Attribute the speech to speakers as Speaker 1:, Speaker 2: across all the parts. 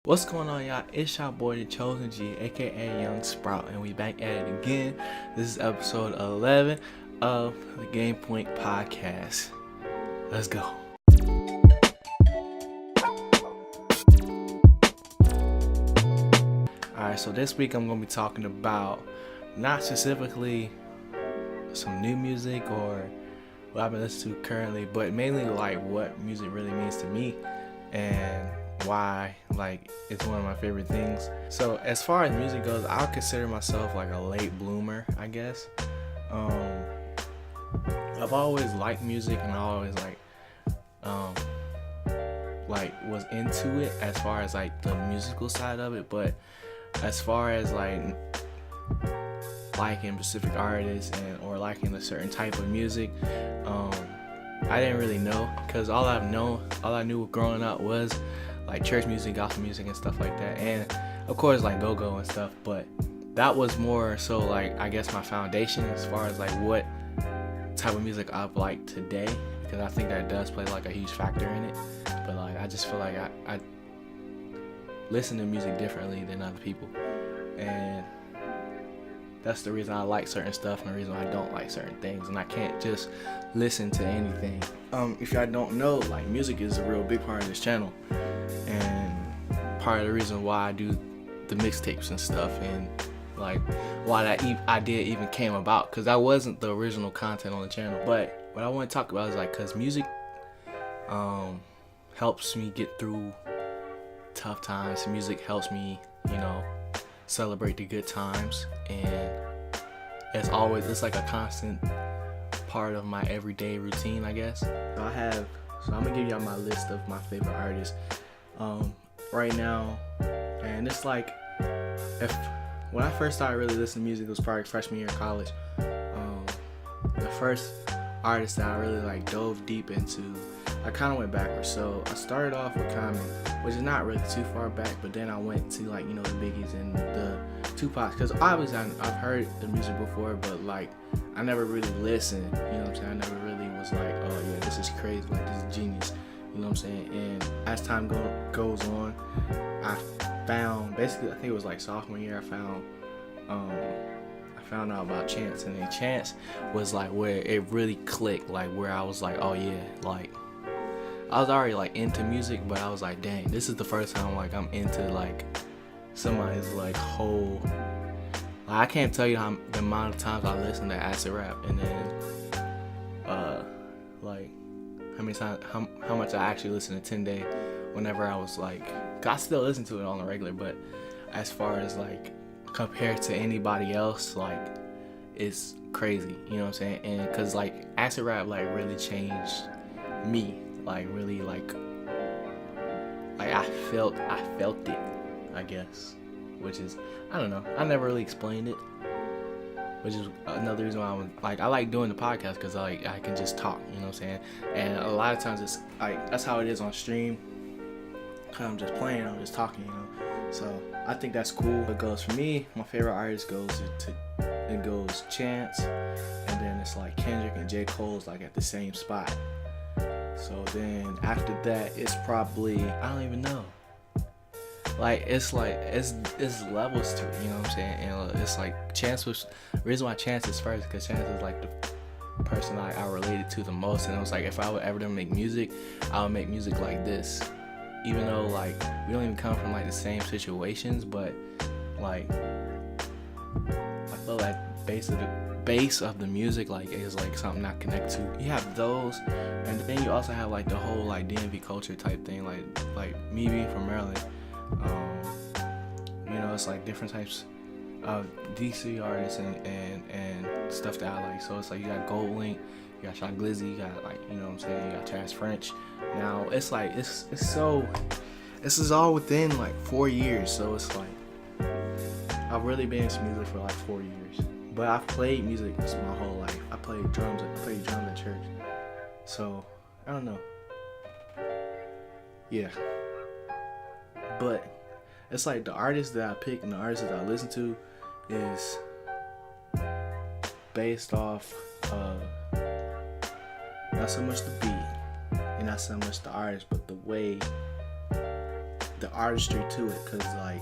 Speaker 1: What's going on, y'all? It's your boy, the Chosen G, aka Young Sprout, and we back at it again. This is episode 11 of the Game Point Podcast. Let's go. Alright, so this week I'm going to be talking about not specifically some new music or what I've been listening to currently, but mainly like what music really means to me and why like it's one of my favorite things. So as far as music goes, I'll consider myself like a late bloomer, I guess. I've always liked music and I always was into it as far as like the musical side of it, but as far as like liking specific artists or liking a certain type of music, I didn't really know, because all I knew growing up was like church music, gospel music, and stuff like that, and of course like go-go and stuff. But that was more so like, I guess, my foundation as far as like what type of music I like today, because I think that does play like a huge factor in it. But like I just feel like I listen to music differently than other people, and that's the reason I like certain stuff and the reason I don't like certain things, and I can't just listen to anything. If y'all don't know, like music is a real big part of this channel, and part of the reason why I do the mixtapes and stuff, and like why that idea even came about, because that wasn't the original content on the channel. But what I want to talk about is like, because music helps me get through tough times. Music helps me, celebrate the good times, and it's like a constant part of my everyday routine, I guess. So I'm gonna give y'all my list of my favorite artists right now, and it's like, when I first started really listening to music, it was probably freshman year of college. The first artist that I really like dove deep into, I kind of went backwards. So I started off with Common, which is not really too far back, but then I went to like, the Biggies and the Tupacs, because obviously I've heard the music before, but like I never really listened, you know what I'm saying? I never really was like, oh yeah, this is crazy, like this is genius, you know what I'm saying? And as time goes on, I found, basically I think it was like sophomore year, I found out about Chance, and then Chance was like where it really clicked, like where I was like, oh yeah, like I was already like into music, but I was like, dang, this is the first time like I'm into like somebody's like whole, like, I can't tell you the amount of times I listened to acid rap, and then like how much I actually listened to 10 Day whenever I was like, I still listen to it on the regular, but as far as like compared to anybody else, like it's crazy, you know what I'm saying? And cause like acid rap like really changed me, like really like I felt it, I guess, which is, I don't know, I never really explained it, which is another reason why I like doing the podcast, because I can just talk, you know what I'm saying? And a lot of times it's like, that's how it is on stream, cause I'm just playing, I'm just talking, so I think that's cool. It goes for me, my favorite artist goes Chance, and then it's like Kendrick and J. Cole's like at the same spot. So then after that, it's probably, I don't even know. Like it's levels to it, you know what I'm saying? And it's like Chance was, the reason why Chance is first, because Chance is like the person I related to the most, and it was like, if I would ever make music, I would make music like this. Even though like we don't even come from like the same situations, but like I feel like base of the music like is like something I connect to. You have those, and then you also have like the whole like DMV culture type thing, like me being from Maryland, it's like different types of DC artists and stuff that I like. So it's like you got Gold Link, you got Shot Glizzy, you got like, you know what I'm saying, you got Terrence French. Now it's like this is all within like 4 years, so it's like I've really been into music for like 4 years. But I've played music my whole life. I played drums at church. So I don't know. Yeah. But it's like the artists that I pick and the artists that I listen to is based off of not so much the beat and not so much the artist, but the way the artistry to it, because like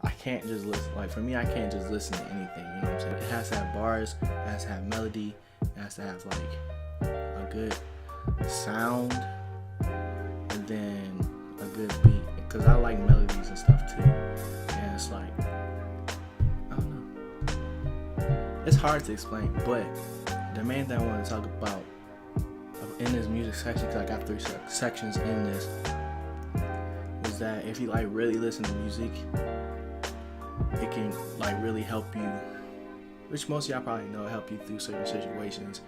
Speaker 1: I can't just listen. Like for me, I can't just listen to anything. You know what I'm saying? It has to have bars. It has to have melody. It has to have like a good sound, and then a good beat. Because I like melodies and stuff too. And it's like, I don't know. It's hard to explain, but the main thing I want to talk about in this music section, because I got 3 sections in this, is that if you like really listen to music, it can like really help you, which most of y'all probably know, help you through certain situations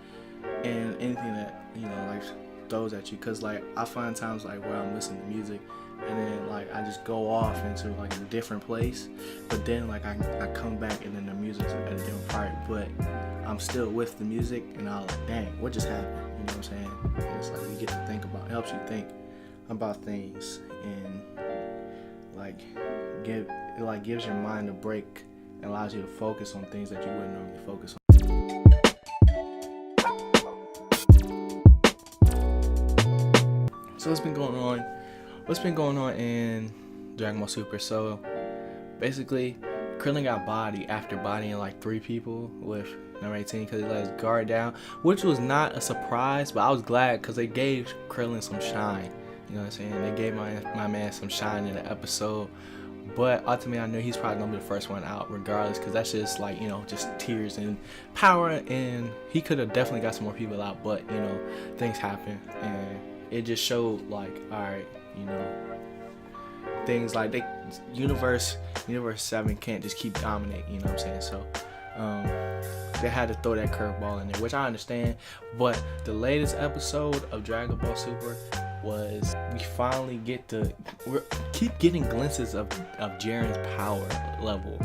Speaker 1: and anything that, you know, like throws at you. Because like I find times like where I'm listening to music and then like I just go off into like a different place, but then like I come back and then the music's at a different part, but I'm still with the music, and I'm like, dang, what just happened? You know what I'm saying? And it's like you get to think about, it helps you think about things, and like gives your mind a break and allows you to focus on things that you wouldn't normally focus on. So what's been going on? What's been going on in Dragon Ball Super? So basically, Krillin got bodied after bodying like 3 people with number 18 because he let his guard down, which was not a surprise, but I was glad because they gave Krillin some shine. You know what I'm saying? They gave my man some shine in the episode. But ultimately, I knew he's probably gonna be the first one out, regardless, because that's just like, you know, just tears and power. And he could have definitely got some more people out, but you know, things happen, and it just showed like, all right, you know, things like Universe 7 can't just keep dominating. You know what I'm saying? So they had to throw that curveball in there, which I understand. But the latest episode of Dragon Ball Super was we finally keep getting glimpses of Jiren's power level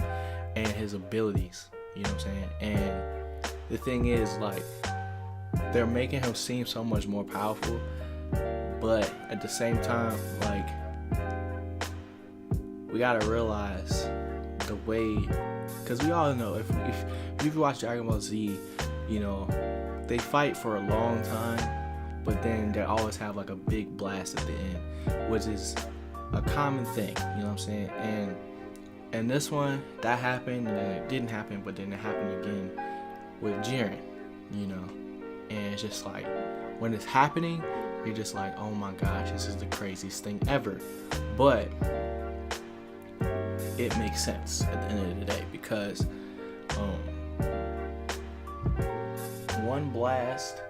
Speaker 1: and his abilities. You know what I'm saying? And the thing is, like, they're making him seem so much more powerful, but at the same time, like, we gotta realize the way, because we all know if you watch Dragon Ball Z, you know, they fight for a long time, but then they always have like a big blast at the end, which is a common thing, you know what I'm saying? And this one, that happened, and then it didn't happen, but then it happened again with Jiren, you know? And it's just like, when it's happening, you're just like, oh my gosh, this is the craziest thing ever. But it makes sense at the end of the day, because one blast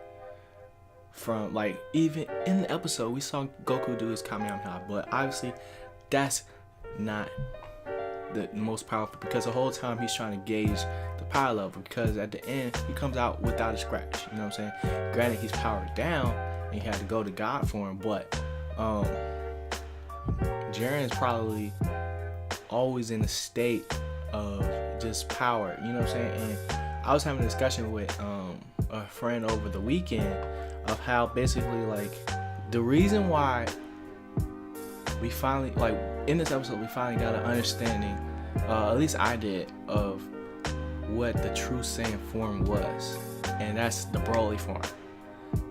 Speaker 1: from, like, even in the episode we saw Goku do his Kamehameha, but obviously that's not the most powerful, because the whole time he's trying to gauge the power level, because at the end he comes out without a scratch. You know what I'm saying? Granted, he's powered down and he had to go to God for him, but Jiren's probably always in a state of just power. You know what I'm saying? And I was having a discussion with a friend over the weekend of how basically, like, the reason why we finally, like, in this episode, we finally got an understanding, at least I did, of what the true Saiyan form was, and that's the Broly form.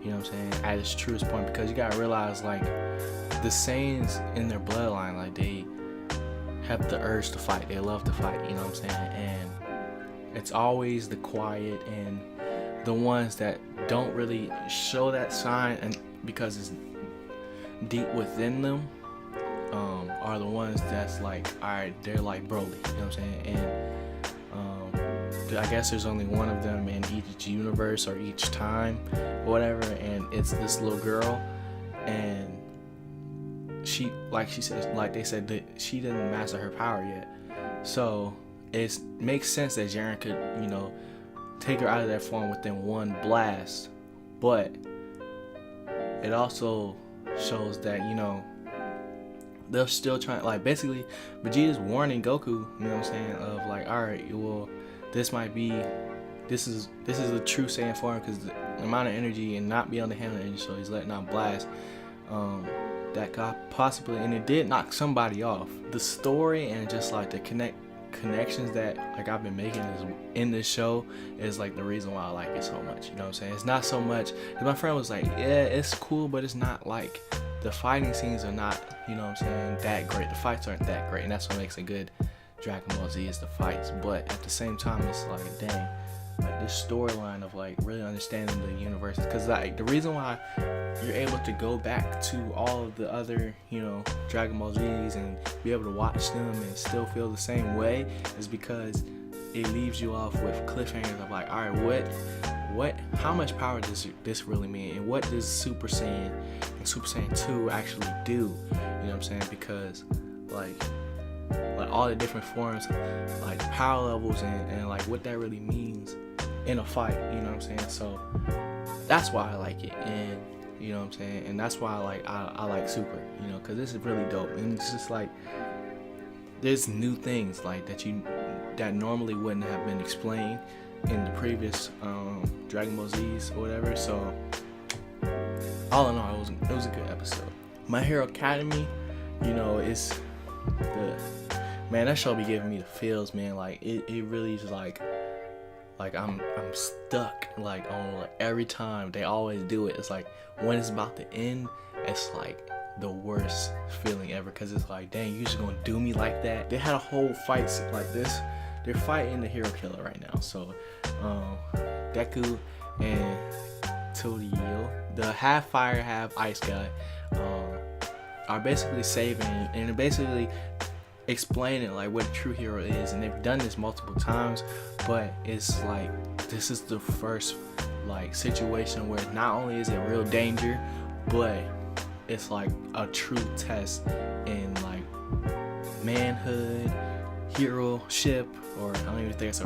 Speaker 1: You know what I'm saying? At its truest point, because you gotta realize, like, the Saiyans in their bloodline, like, they have the urge to fight. They love to fight. You know what I'm saying? And it's always the quiet and the ones that don't really show that sign, and because it's deep within them, are the ones that's like, alright, they're like Broly, you know what I'm saying? And I guess there's only one of them in each universe or each time or whatever, and it's this little girl, and she, like she said, like they said, that she didn't master her power yet. So it makes sense that Jiren could, you know, take her out of that form within one blast, but it also shows that, you know, they're still trying, like, basically Vegeta's warning Goku, you know what I'm saying, of like, alright, well, this is a true Saiyan form, because the amount of energy and not be able to handle energy, so he's letting out blast that could possibly, and it did knock somebody off. The story and just like the connections that, like, I've been making in this show is like the reason why I like it so much. You know what I'm saying? It's not so much, my friend was like, yeah, it's cool, but it's not like the fighting scenes are not, you know what I'm saying, that great. The fights aren't that great, and that's what makes a good Dragon Ball Z, is the fights. But at the same time, it's like, dang, like this storyline of like really understanding the universe, because like the reason why you're able to go back to all of the other, you know, Dragon Ball Z's and be able to watch them and still feel the same way is because it leaves you off with cliffhangers of like, all right, how much power does this really mean, and what does Super Saiyan and Super Saiyan 2 actually do? You know what I'm saying? Because like all the different forms, like power levels, and like what that really means in a fight. You know what I'm saying? So that's why I like it, and you know what I'm saying, and that's why I like Super. You know, because this is really dope, and it's just like there's new things like that normally wouldn't have been explained in the previous Dragon Ball Z's or whatever. So all in all, it was a good episode. My Hero Academy, you know, it's that show be giving me the feels, man. Like it really is like I'm stuck like on like every time they always do it. It's like when it's about to end, it's like the worst feeling ever, because it's like, dang, you just gonna do me like that? They had a whole fight like this. They're fighting the hero killer right now. So Deku and Turiel, the half fire, half ice guy, are basically saving and basically explaining like what a true hero is. And they've done this multiple times, but it's like this is the first like situation where not only is it real danger, but it's like a true test in like manhood, hero-ship, or I don't even think it's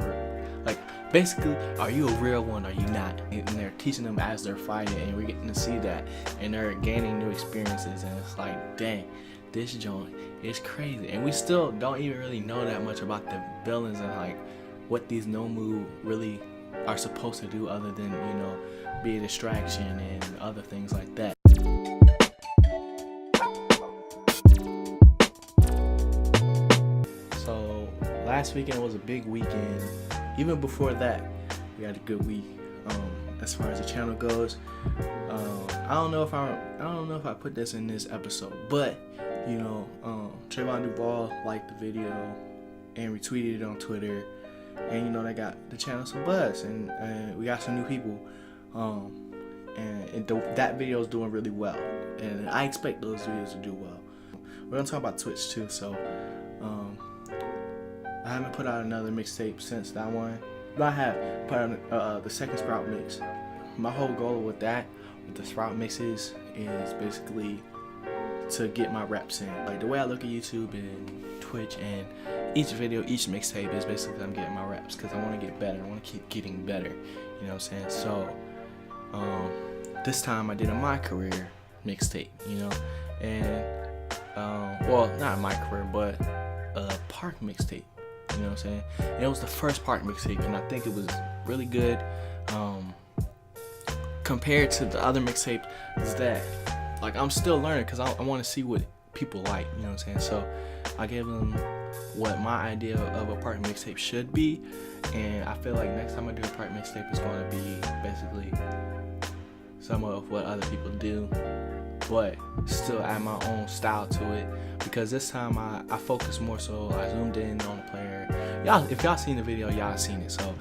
Speaker 1: like basically, are you a real one or are you not? And they're teaching them as they're fighting, and we're getting to see that, and they're gaining new experiences, and it's like, dang, this joint is crazy. And we still don't even really know that much about the villains and like what these Nomu really are supposed to do, other than, you know, be a distraction and other things like that. So last weekend was a big weekend. Even before that, we had a good week as far as the channel goes. I don't know if I put this in this episode, but you know, Trayvon Duvall liked the video and retweeted it on Twitter, and you know, they got the channel some buzz, and we got some new people, and that video is doing really well, and I expect those videos to do well. We're gonna talk about Twitch too, so I haven't put out another mixtape since that one, but I have put out the second Sprout mix. My whole goal with the Sprout mixes is basically to get my reps in. Like the way I look at YouTube and Twitch, and each video, each mixtape is basically I'm getting my reps, because I want to get better. I want to keep getting better. You know what I'm saying? So this time I did a My Career mixtape, you know, and well, not my career, but a park mixtape. You know what I'm saying? And it was the first park mixtape, and I think it was really good compared to the other mixtape. Is that like I'm still learning, because I want to see what people like. You know what I'm saying? So I gave them what my idea of a park mixtape should be, and I feel like next time I do a park mixtape, it's going to be basically some of what other people do, but still add my own style to it, because this time I focused more so. I zoomed in on the player. Y'all, if y'all seen the video, y'all seen it. So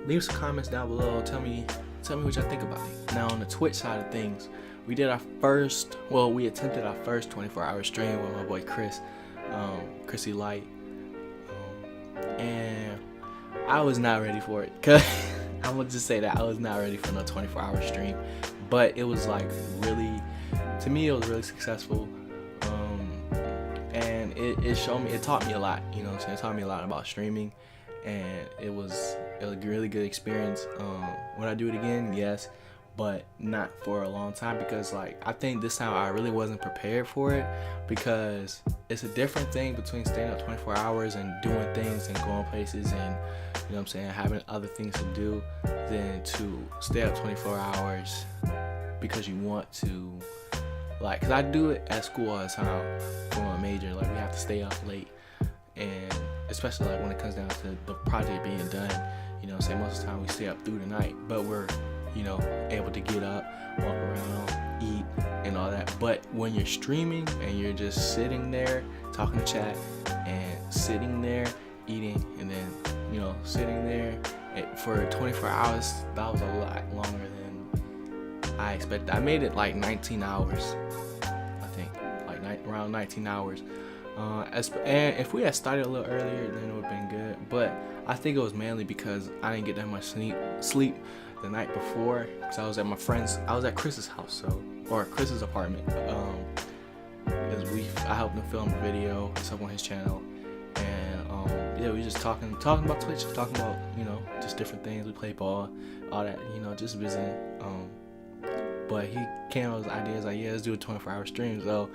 Speaker 1: leave some comments down below. Tell me what y'all think about it. Now on the Twitch side of things, we attempted our first 24-hour stream with my boy Chris, Chrissy Light, and I was not ready for it. Cause I'm gonna just say that I was not ready for no 24-hour stream, but it was like really, to me, it was really successful, and it taught me a lot. You know what I'm saying? It taught me a lot about streaming, and it was a really good experience. Would I do it again? Yes, but not for a long time, because like I think this time I really wasn't prepared for it, because it's a different thing between staying up 24 hours and doing things and going places and, you know what I'm saying, having other things to do, than to stay up 24 hours because you want to. Like, cause I do it at school all the time for my major. Like, we have to stay up late, and especially like when it comes down to the project being done, you know what I'm saying, most of the time we stay up through the night, but we're, you know, able to get up, walk around, eat and all that. But when you're streaming and you're just sitting there talking to chat and sitting there eating and then, you know, sitting there for 24 hours, that was a lot longer than I expected. I made it like 19 hours, I think, like around 19 hours. And if we had started a little earlier, then it would have been good. But I think it was mainly because I didn't get that much sleep the night before, because I was at my friend's. I was at Chris's house, or Chris's apartment. Because I helped him film a video, it's up on his channel, and yeah, we just talking about Twitch, talking about, you know, just different things. We play ball, all that, you know, just visiting. But he came up with ideas like, yeah, let's do a 24-hour stream. So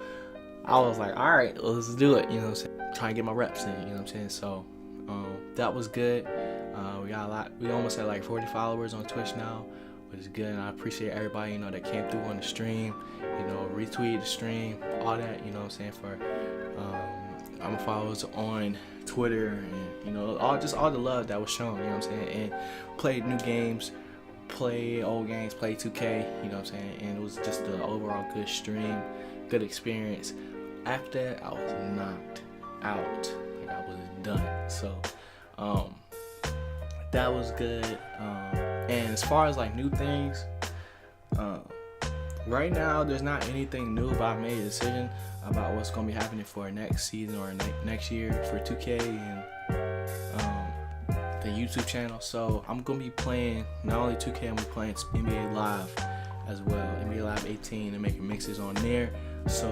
Speaker 1: I was like, all right, let's do it, you know what I'm saying? Try and get my reps in, you know what I'm saying? So that was good. We got a lot. We almost had like 40 followers on Twitch now, which is good. And I appreciate everybody, you know, that came through on the stream, you know, retweeted the stream, all that, you know what I'm saying, for my followers on Twitter, and, you know, all the love that was shown, you know what I'm saying? And played new games, played old games, played 2K, you know what I'm saying? And it was just an overall good stream, good experience. After that, I was knocked out, like I was done. So that was good. And as far as like new things, right now there's not anything new, but I've made a decision about what's gonna be happening for next season or next year for 2K and the YouTube channel. So I'm gonna be playing not only 2K, I'm gonna be playing NBA Live as well, NBA Live 18, and making mixes on there. So,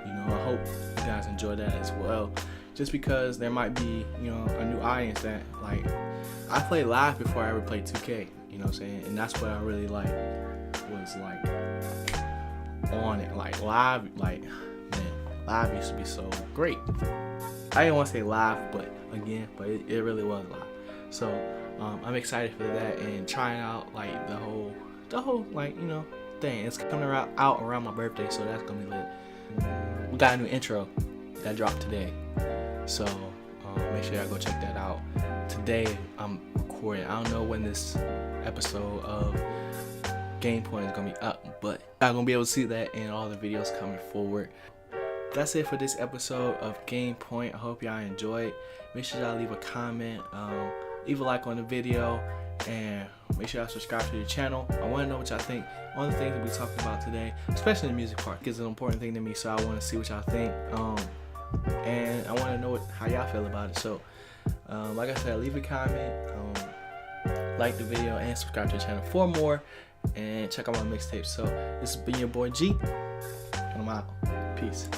Speaker 1: you know, I hope you guys enjoy that as well. Just because there might be, you know, a new audience that, like, I played live before I ever played 2K, you know what I'm saying? And that's what I really like, was like on it. Like live, like, man, live used to be so great. I didn't want to say live, but it really was live. So I'm excited for that and trying out like the whole like, you know, thing. It's coming out around my birthday, so that's gonna be lit. We got a new intro that dropped today, so make sure y'all go check that out. Today I'm recording. I don't know when this episode of Game Point is gonna be up, but I'm gonna be able to see that in all the videos coming forward. That's it for this episode of Game Point. I hope y'all enjoyed. Make sure y'all leave a comment, leave a like on the video, and make sure y'all subscribe to the channel. I want to know what y'all think on the things that we talked about today, especially the music part, because it's an important thing to me, so I want to see what y'all think, and I want to know how y'all feel about it. So like I said, leave a comment, like the video, and subscribe to the channel for more, and check out my mixtape. So this has been your boy G, and I'm out. Peace.